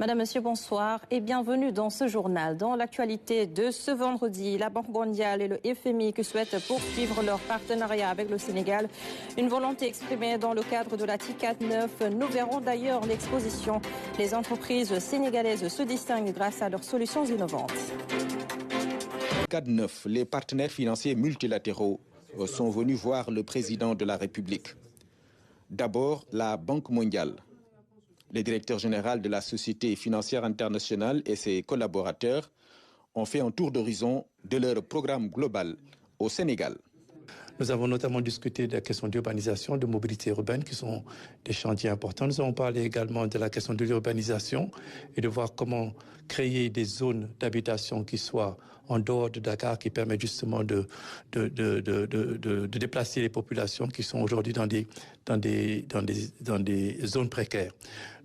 Madame, Monsieur, bonsoir et bienvenue dans ce journal. Dans l'actualité de ce vendredi, la Banque mondiale et le FMI qui souhaitent poursuivre leur partenariat avec le Sénégal. Une volonté exprimée dans le cadre de la TICAD 9. Nous verrons d'ailleurs l'exposition. Les entreprises sénégalaises se distinguent grâce à leurs solutions innovantes. TICAD 9, les partenaires financiers multilatéraux sont venus voir le président de la République. D'abord, la Banque mondiale. Le directeur général de la Société financière internationale et ses collaborateurs ont fait un tour d'horizon de leur programme global au Sénégal. Nous avons notamment discuté de la question d'urbanisation, de mobilité urbaine, qui sont des chantiers importants. Nous avons parlé également de la question de l'urbanisation et de voir comment créer des zones d'habitation qui soient en dehors de Dakar, qui permettent justement de déplacer les populations qui sont aujourd'hui dans des zones précaires.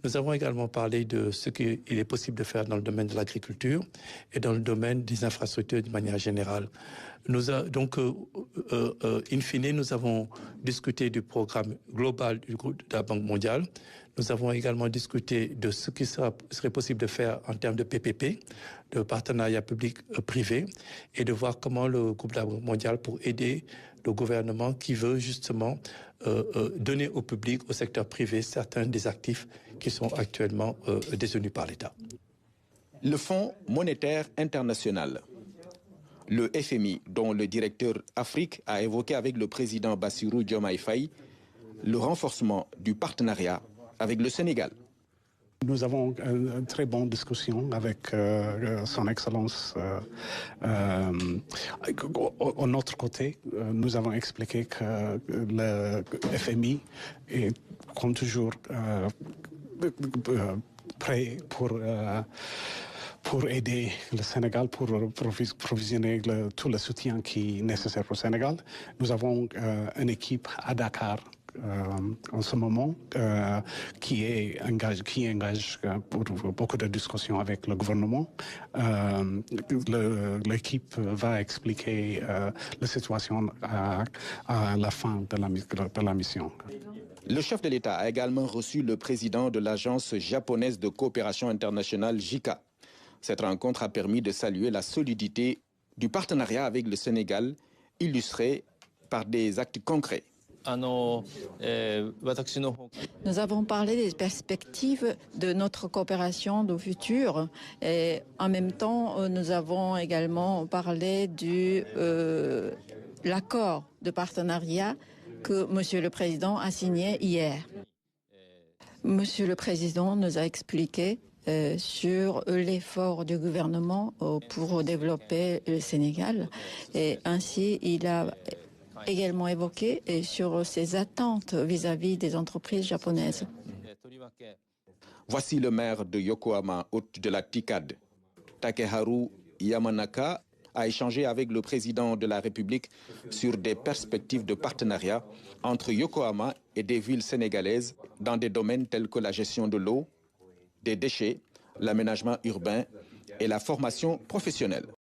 Nous avons également parlé de ce qu'il est possible de faire dans le domaine de l'agriculture et dans le domaine des infrastructures de manière générale. In fine, nous avons discuté du programme global du groupe de la Banque mondiale. Nous avons également discuté de ce qui serait possible de faire en termes de PPP, de partenariat public-privé, et de voir comment le groupe de la Banque mondiale pour aider le gouvernement qui veut justement donner au public, au secteur privé, certains des actifs qui sont actuellement détenus par l'État. Le Fonds monétaire international. Le FMI, dont le directeur Afrique a évoqué avec le président Bassirou Diomaye Faye le renforcement du partenariat avec le Sénégal. Nous avons une très bonne discussion avec son Excellence. De notre côté, nous avons expliqué que le FMI est, comme toujours, prêt pour aider le Sénégal, pour provisionner tout le soutien qui est nécessaire pour le Sénégal. Nous avons une équipe à Dakar en ce moment qui engage pour beaucoup de discussions avec le gouvernement. L'équipe va expliquer la situation à la fin de la mission. Le chef de l'État a également reçu le président de l'Agence japonaise de coopération internationale JICA. Cette rencontre a permis de saluer la solidité du partenariat avec le Sénégal, illustré par des actes concrets. Nous avons parlé des perspectives de notre coopération du futur et en même temps nous avons également parlé de l'accord de partenariat que Monsieur le Président a signé hier. Monsieur le Président nous a expliqué sur l'effort du gouvernement pour développer le Sénégal et ainsi il a également évoqué sur ses attentes vis-à-vis des entreprises japonaises. Voici le maire de Yokohama, hôte de la TICAD. Takeharu Yamanaka a échangé avec le président de la République sur des perspectives de partenariat entre Yokohama et des villes sénégalaises dans des domaines tels que la gestion de l'eau, des déchets, l'aménagement urbain et la formation professionnelle.